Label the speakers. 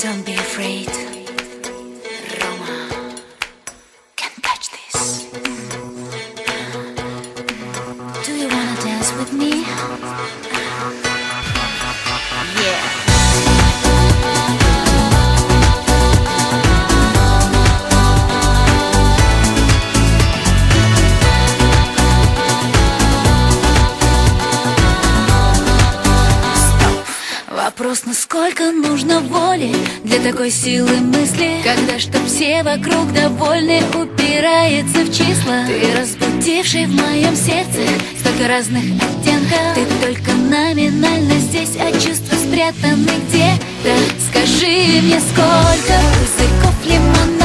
Speaker 1: Don't be afraid, Roma can catch this. Do you wanna dance with me? Yeah. Вопрос, насколько нужно воли для такой силы мысли, когда чтоб все вокруг довольны, упирается в числа. Ты разбудивший в моем сердце столько разных оттенков. Ты только номинально здесь, а чувства спрятаны где-то. Скажи мне, сколько пузырьков лимонада